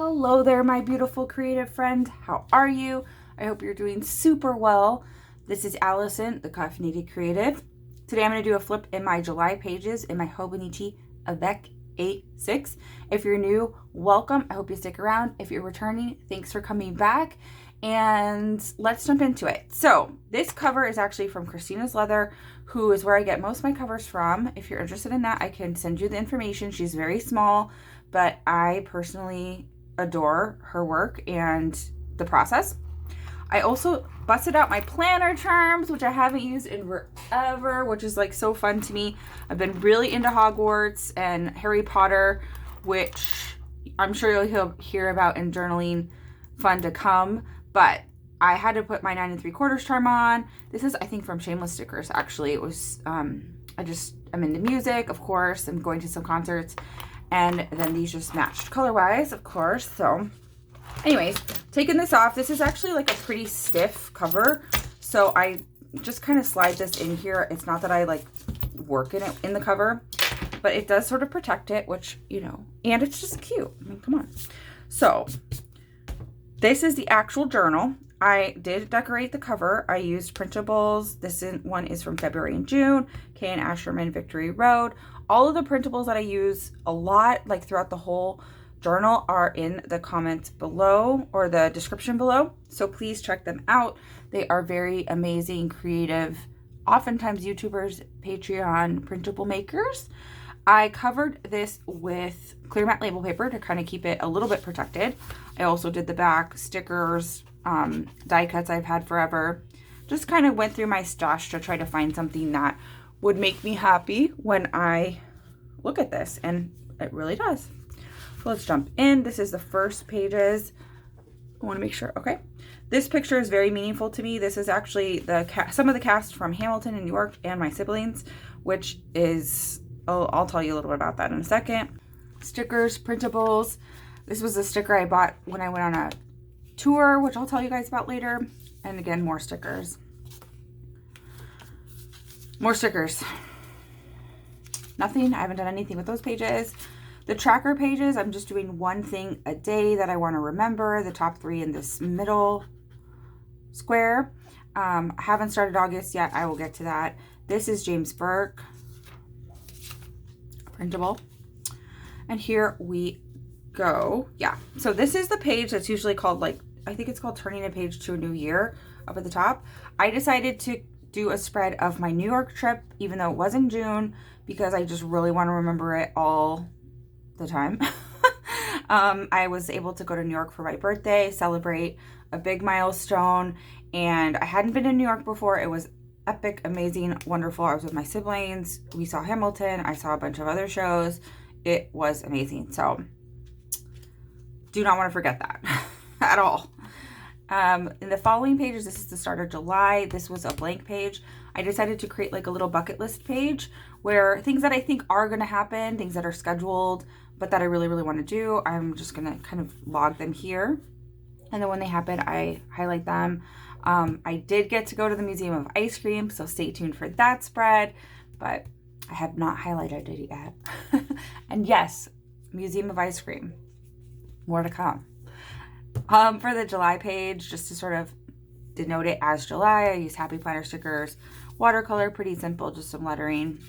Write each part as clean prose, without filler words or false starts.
Hello there, my beautiful creative friend. How are you? I hope you're doing super well. This is Allison, the Caffeinated Creative. Today I'm going to do a flip in my July pages in my Hobonichi Avec A6. If you're new, welcome. I hope you stick around. If you're returning, thanks for coming back. And let's jump into it. So this cover is actually from Christina's Leather, who is where I get most of my covers from. If you're interested in that, I can send you the information. She's very small, but I personally adore her work and the process. I also busted out my planner charms, which I haven't used in forever, which is like so fun to me. I've been really into Hogwarts and Harry Potter, which I'm sure you'll hear about in journaling fun to come, but I had to put my 9 3/4 charm on. This is, I think, from Shameless Stickers, actually. It was, I'm into music, of course. I'm going to some concerts, and then these just matched color-wise, of course. So anyways, taking this off, this is actually like a pretty stiff cover, so I just kind of slide this in here. It's not that I like work in it in the cover, but it does sort of protect it, which, you know, and it's just cute. I mean, come on. So this is the actual journal. I did decorate the cover. I used printables. This one is from February and June, Kayann Ausherman Victory Road. All of the printables that I use a lot, like throughout the whole journal, are in the comments below or the description below. So please check them out. They are very amazing, creative, oftentimes YouTubers, Patreon printable makers. I covered this with clear matte label paper to kind of keep it a little bit protected. I also did the back stickers, die cuts I've had forever. Just kind of went through my stash to try to find something that would make me happy when I look at this, and it really does. So let's jump in. This is the first pages. I want to make sure, okay. This picture is very meaningful to me. This is actually some of the cast from Hamilton in New York and my siblings, which is, I'll tell you a little bit about that in a second. Stickers, printables. This was a sticker I bought when I went on a tour, which I'll tell you guys about later. And again, more stickers. More stickers. Nothing. I haven't done anything with those pages. The tracker pages, I'm just doing one thing a day that I want to remember. The top 3 in this middle square. I haven't started August yet. I will get to that. This is James Burke. Printable. And here we go. Yeah. So this is the page that's usually called, like, I think it's called Turning a Page to a New Year up at the top. I decided to do a spread of my New York trip, even though it was in June, because I just really want to remember it all the time. I was able to go to New York for my birthday, celebrate a big milestone, and I hadn't been in New York before. It was epic, amazing, wonderful. I was with my siblings. We saw Hamilton. I saw a bunch of other shows. It was amazing. So do not want to forget that at all. In the following pages, this is the start of July. This was a blank page. I decided to create like a little bucket list page where things that I think are going to happen, things that are scheduled, but that I really, really want to do, I'm just going to kind of log them here. And then when they happen, I highlight them. I did get to go to the Museum of Ice Cream, so stay tuned for that spread, but I have not highlighted it yet. And yes, Museum of Ice Cream, more to come. For the July page, just to sort of denote it as July, I use Happy Planner stickers, watercolor, pretty simple, just some lettering.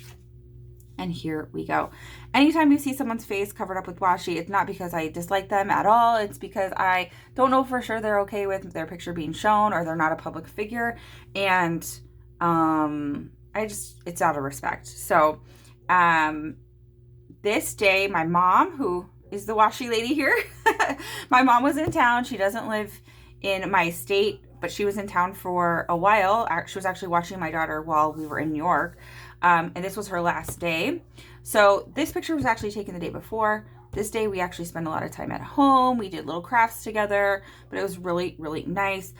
And here we go. Anytime you see someone's face covered up with washi, it's not because I dislike them at all. It's because I don't know for sure they're okay with their picture being shown, or they're not a public figure. And it's out of respect. So this day, my mom, who is the washi lady here, my mom was in town. She doesn't live in my state, but she was in town for a while. She was actually watching my daughter while we were in New York. And this was her last day. So this picture was actually taken the day before. This day we actually spent a lot of time at home. We did little crafts together, but it was really, really nice.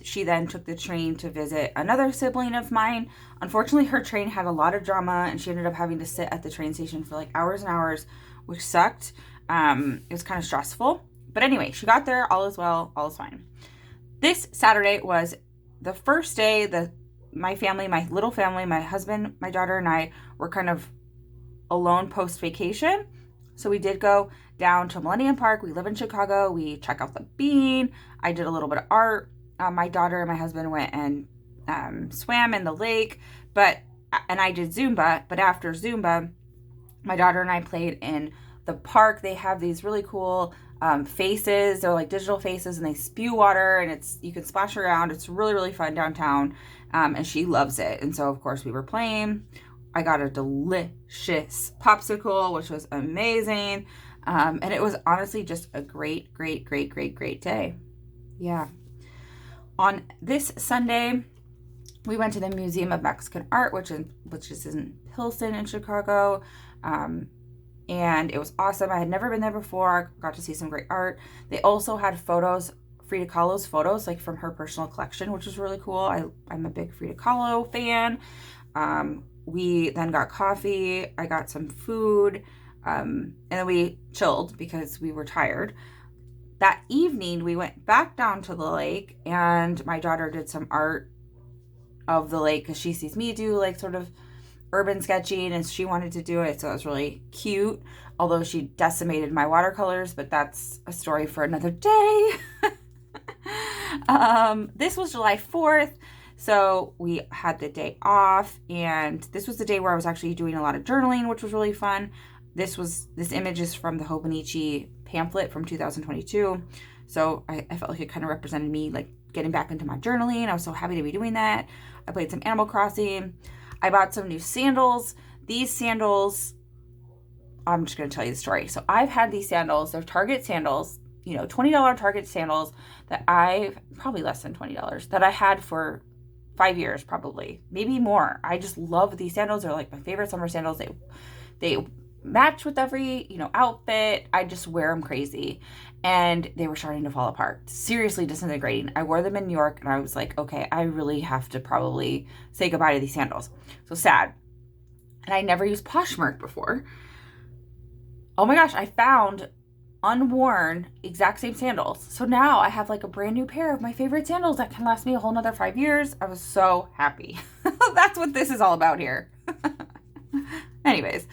She then took the train to visit another sibling of mine. Unfortunately, her train had a lot of drama, and she ended up having to sit at the train station for like hours and hours, which sucked. It was kind of stressful. But anyway, she got there. All is well. All is fine. This Saturday was the first day that my family, my little family, my husband, my daughter, and I were kind of alone post-vacation. So we did go down to Millennium Park. We live in Chicago. We check out the Bean. I did a little bit of art. My daughter and my husband went and swam in the lake, and I did Zumba. But after Zumba, my daughter and I played in the park. They have these really cool faces. They're like digital faces, and they spew water, and you can splash around. It's really, really fun downtown, and she loves it. And so, of course, we were playing. I got a delicious popsicle, which was amazing. And it was honestly just a great, great, great, great, great day. Yeah. On this Sunday, we went to the Museum of Mexican Art, which is in Pilsen in Chicago. And it was awesome. I had never been there before. Got to see some great art. They also had photos, Frida Kahlo's photos, like from her personal collection, which was really cool. I'm a big Frida Kahlo fan. We then got coffee. I got some food. And then we chilled because we were tired. That evening, we went back down to the lake, and my daughter did some art of the lake because she sees me do like sort of urban sketching, and she wanted to do it, so it was really cute, although she decimated my watercolors, but that's a story for another day. This was July 4th, so we had the day off, and this was the day where I was actually doing a lot of journaling, which was really fun. This image is from the Hobonichi pamphlet from 2022, so I felt like it kind of represented me, like getting back into my journaling. I was so happy to be doing that. I played some Animal Crossing. I bought some new sandals. These sandals, I'm just going to tell you the story. So I've had these sandals. They're Target sandals, $20 Target sandals probably less than $20, that I had for 5 years, probably, maybe more. I just love these sandals. They're like my favorite summer sandals. They match with every, outfit. I just wear them crazy. And they were starting to fall apart. Seriously disintegrating. I wore them in New York, and I was like, okay, I really have to probably say goodbye to these sandals. So sad. And I never used Poshmark before. Oh my gosh, I found unworn exact same sandals. So now I have like a brand new pair of my favorite sandals that can last me a whole nother 5 years. I was so happy. That's what this is all about here. Anyways,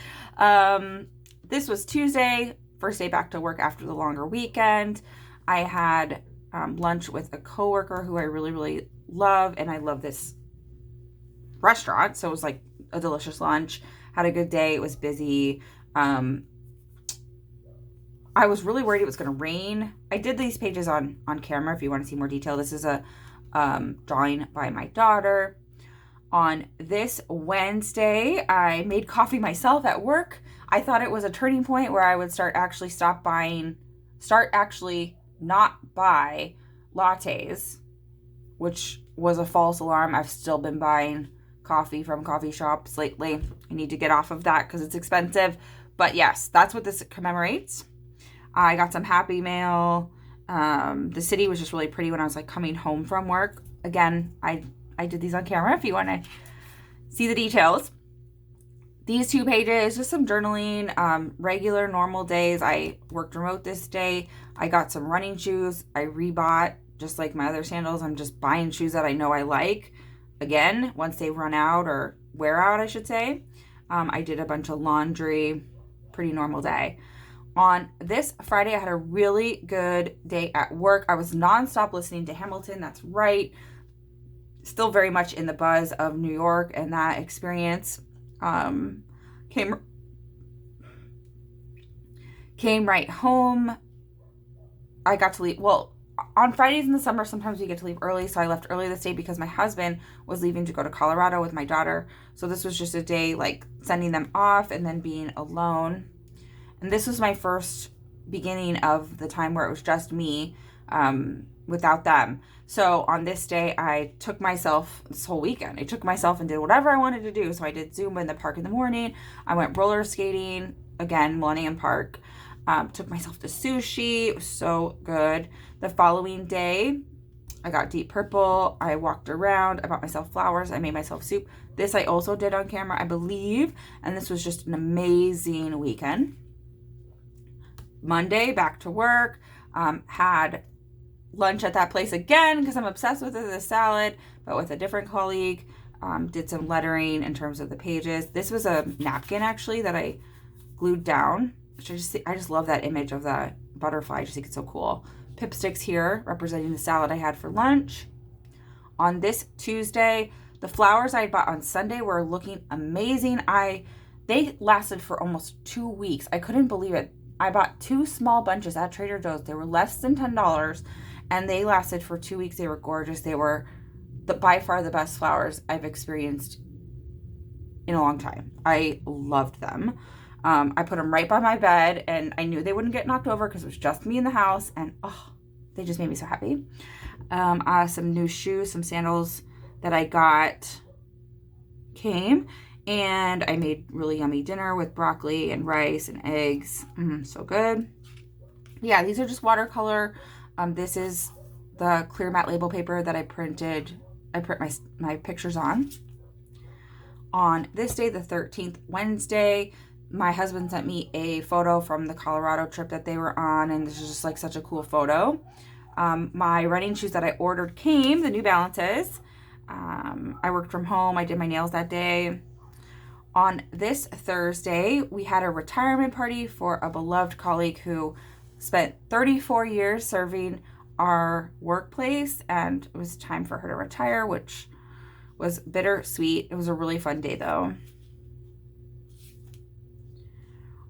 this was Tuesday. First day back to work after the longer weekend. I had lunch with a coworker who I really, really love, and I love this restaurant, so it was like a delicious lunch. Had a good day. It was busy. I was really worried it was going to rain. I did these pages on camera if you want to see more detail. This is a drawing by my daughter. On this Wednesday, I made coffee myself at work. I thought it was a turning point where I would start actually not buy lattes, which was a false alarm. I've still been buying coffee from coffee shops lately. I need to get off of that because it's expensive. But yes, that's what this commemorates. I got some Happy Mail. The city was just really pretty when I was like coming home from work. Again, I did these on camera if you want to see the details. These 2 pages, just some journaling, regular, normal days. I worked remote this day. I got some running shoes. I rebought, just like my other sandals. I'm just buying shoes that I know I like. Again, once they run out or wear out, I should say. I did a bunch of laundry. Pretty normal day. On this Friday, I had a really good day at work. I was nonstop listening to Hamilton. That's right. Still very much in the buzz of New York and that experience. Came right home. I got to leave. Well, on Fridays in the summer, sometimes we get to leave early. So I left early this day because my husband was leaving to go to Colorado with my daughter. So this was just a day like sending them off and then being alone. And this was my first beginning of the time where it was just me, without them. So on this day, I took myself, this whole weekend, I took myself and did whatever I wanted to do. So I did Zumba in the park in the morning. I went roller skating, again, Millennium Park. Took myself to sushi. It was so good. The following day, I got Deep Purple. I walked around. I bought myself flowers. I made myself soup. This I also did on camera, I believe. And this was just an amazing weekend. Monday, back to work. Had lunch at that place again because I'm obsessed with it, the salad, but with a different colleague. Did some lettering in terms of the pages. This was a napkin actually that I glued down. I just love that image of that butterfly. I just think it's so cool. Pipsticks here representing the salad I had for lunch. On this Tuesday, the flowers I bought on Sunday were looking amazing. They lasted for almost 2 weeks. I couldn't believe it. I bought 2 small bunches at Trader Joe's. They were less than $10 and they lasted for 2 weeks. They were gorgeous. They were by far the best flowers I've experienced in a long time. I loved them. I put them right by my bed and I knew they wouldn't get knocked over because it was just me in the house, and they just made me so happy. Some new shoes, some sandals that I got came, and I made really yummy dinner with broccoli and rice and eggs. So good. Yeah, these are just watercolor. This is the clear matte label paper that I print my pictures on. On this day, the 13th, Wednesday, my husband sent me a photo from the Colorado trip that they were on, and this is just like such a cool photo. My running shoes that I ordered came, the New Balances. I worked from home. I did my nails that day. On this Thursday, we had a retirement party for a beloved colleague who spent 34 years serving our workplace, and it was time for her to retire, which was bittersweet. It was a really fun day though.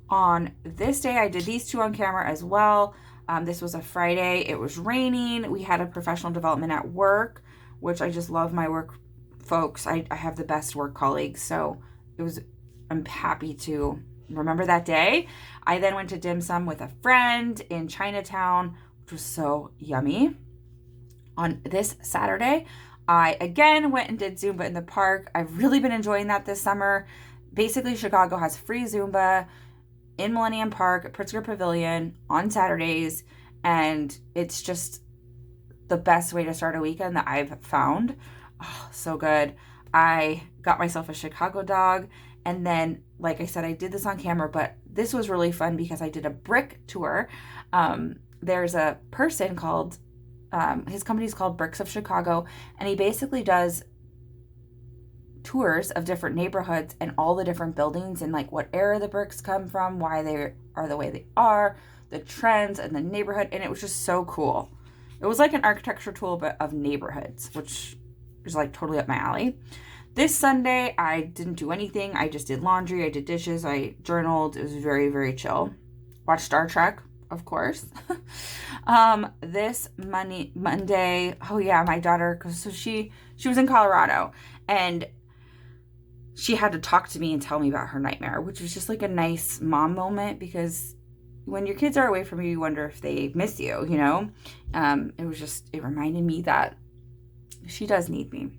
On this day, I did these 2 on camera as well. This was a Friday. It was raining. We had a professional development at work, which I just love my work folks. I have the best work colleagues, so I'm happy to remember that day. I then went to dim sum with a friend in Chinatown, which was so yummy. On this Saturday, I again went and did Zumba in the park. I've really been enjoying that this summer. Basically, Chicago has free Zumba in Millennium Park at Pritzker Pavilion on Saturdays, and it's just the best way to start a weekend that I've found. So good. I got myself a Chicago dog, and then, like I said, I did this on camera, but this was really fun because I did a brick tour. There's a person called, his company is called Bricks of Chicago, and he basically does tours of different neighborhoods and all the different buildings and like what era the bricks come from, why they are the way they are, the trends and the neighborhood, and it was just so cool. It was like an architecture tool but of neighborhoods, which is like totally up my alley. This Sunday I didn't do anything. I just did laundry, I did dishes, I journaled. It was very, very chill. Watched Star Trek, of course. This Monday, oh yeah, my daughter, so she was in Colorado, and she had to talk to me and tell me about her nightmare, which was just like a nice mom moment, because when your kids are away from you, you wonder if they miss you, you know? It reminded me that she does need me.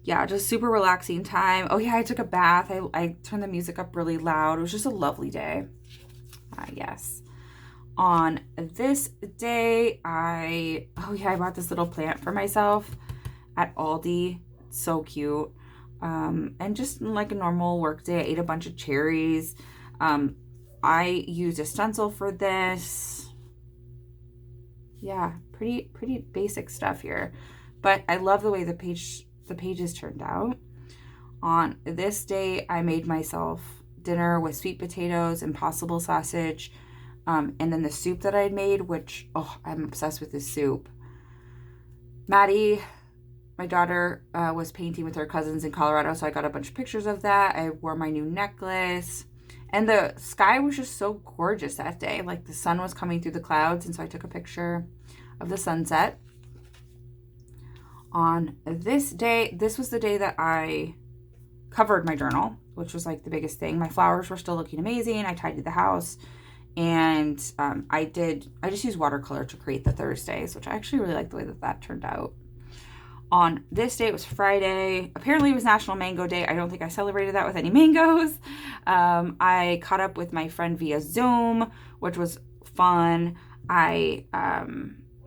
Yeah, just super relaxing time. Oh yeah, I took a bath. I turned the music up really loud. It was just a lovely day. Yes. On this day, I bought this little plant for myself at Aldi. So cute. And just like a normal work day, I ate a bunch of cherries. I used a stencil for this. Yeah, pretty basic stuff here, but I love the way the pages turned out. On this day, I made myself dinner with sweet potatoes, impossible sausage, and then the soup that I made, which, I'm obsessed with this soup. Maddie, my daughter, was painting with her cousins in Colorado, so I got a bunch of pictures of that. I wore my new necklace, and the sky was just so gorgeous that day. Like the sun was coming through the clouds, and so I took a picture of the sunset. On this day, this was the day that I covered my journal, which was like the biggest thing. My flowers were still looking amazing. I tidied the house, and I just used watercolor to create the Thursdays, which I actually really like the way that turned out. On this day, it was Friday. Apparently, it was National Mango Day. I don't think I celebrated that with any mangoes. I caught up with my friend via Zoom, which was fun. My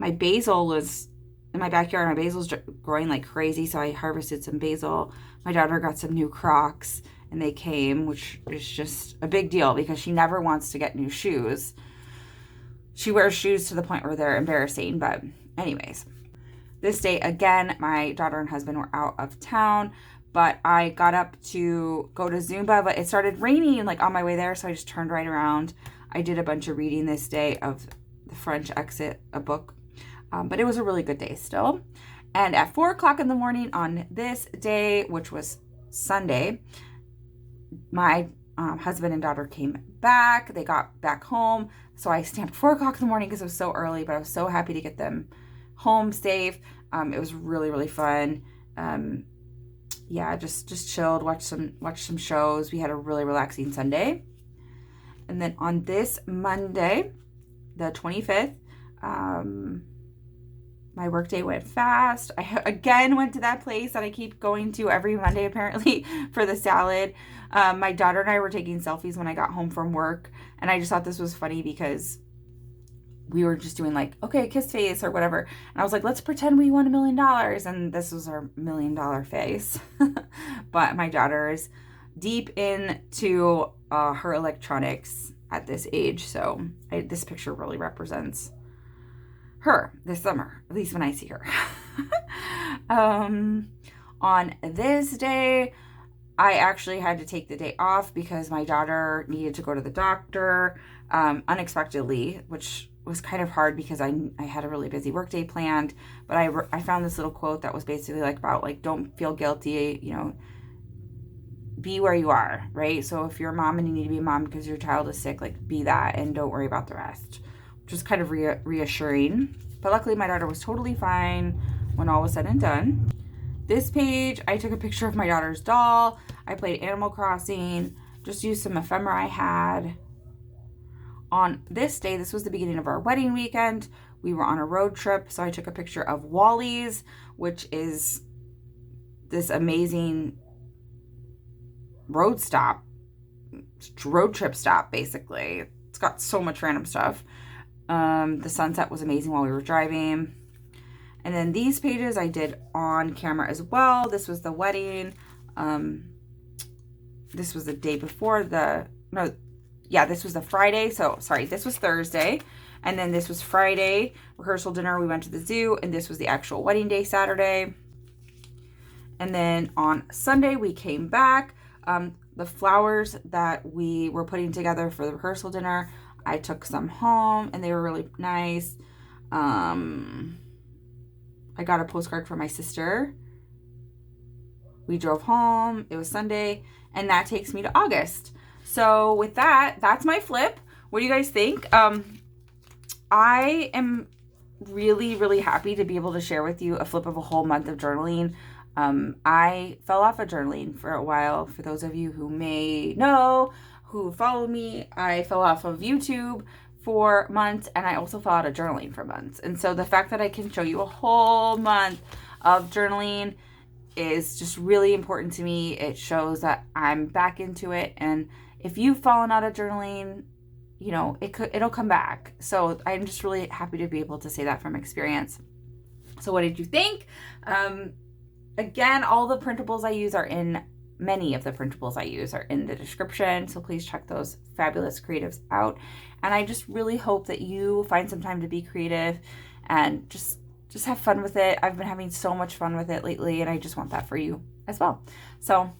basil was in my backyard. My basil's growing like crazy, so I harvested some basil. My daughter got some new Crocs, and they came, which is just a big deal because she never wants to get new shoes. She wears shoes to the point where they're embarrassing, but anyways. This day, again, my daughter and husband were out of town, but I got up to go to Zumba, but it started raining like on my way there, so I just turned right around. I did a bunch of reading this day of The French Exit, a book, but it was a really good day still. And at 4 o'clock in the morning on this day, which was Sunday, my husband and daughter came back. They got back home, so I stamped 4 o'clock in the morning because it was so early, but I was so happy to get them home safe. It was really, really fun. Yeah, just chilled, watched some shows. We had a really relaxing Sunday. And then on this Monday, the 25th, my workday went fast. I again went to that place that I keep going to every Monday apparently for the salad. My daughter and I were taking selfies when I got home from work, and I just thought this was funny because we were just doing like, okay, kiss face or whatever. And I was like, let's pretend we won $1 million. And this was our $1 million face. But my daughter is deep into her electronics at this age. So this picture really represents her this summer, at least when I see her. On this day, I actually had to take the day off because my daughter needed to go to the doctor unexpectedly, which was kind of hard because I had a really busy work day planned. But I found this little quote that was basically like about like, don't feel guilty, you know, be where you are, right? So if you're a mom and you need to be a mom because your child is sick, like be that and don't worry about the rest, which is kind of reassuring. But luckily my daughter was totally fine when all was said and done. This page, I took a picture of my daughter's doll. I played Animal Crossing, just used some ephemera I had. On this day, this was the beginning of our wedding weekend. We were on a road trip, so I took a picture of Wally's, which is this amazing road trip stop, basically. It's got so much random stuff. The sunset was amazing while we were driving. And then these pages I did on camera as well. This was the wedding. This was the day before this was the Friday. So, sorry, this was Thursday. And then this was Friday, rehearsal dinner. We went to the zoo, and this was the actual wedding day, Saturday. And then on Sunday, we came back. The flowers that we were putting together for the rehearsal dinner, I took some home, and they were really nice. I got a postcard from my sister. We drove home. It was Sunday, and that takes me to August. So with that, that's my flip. What do you guys think? I am really, really happy to be able to share with you a flip of a whole month of journaling. I fell off of journaling for a while. For those of you who may know, who follow me, I fell off of YouTube for months, and I also fell out of journaling for months. And so the fact that I can show you a whole month of journaling is just really important to me. It shows that I'm back into it, and if you've fallen out of journaling, you know, it'll come back. So I'm just really happy to be able to say that from experience. So what did you think? Again, all the printables I use are in, many of the printables I use are in the description. So please check those fabulous creatives out. And I just really hope that you find some time to be creative and just have fun with it. I've been having so much fun with it lately, and I just want that for you as well. So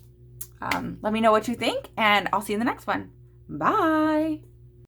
let me know what you think, and I'll see you in the next one. Bye.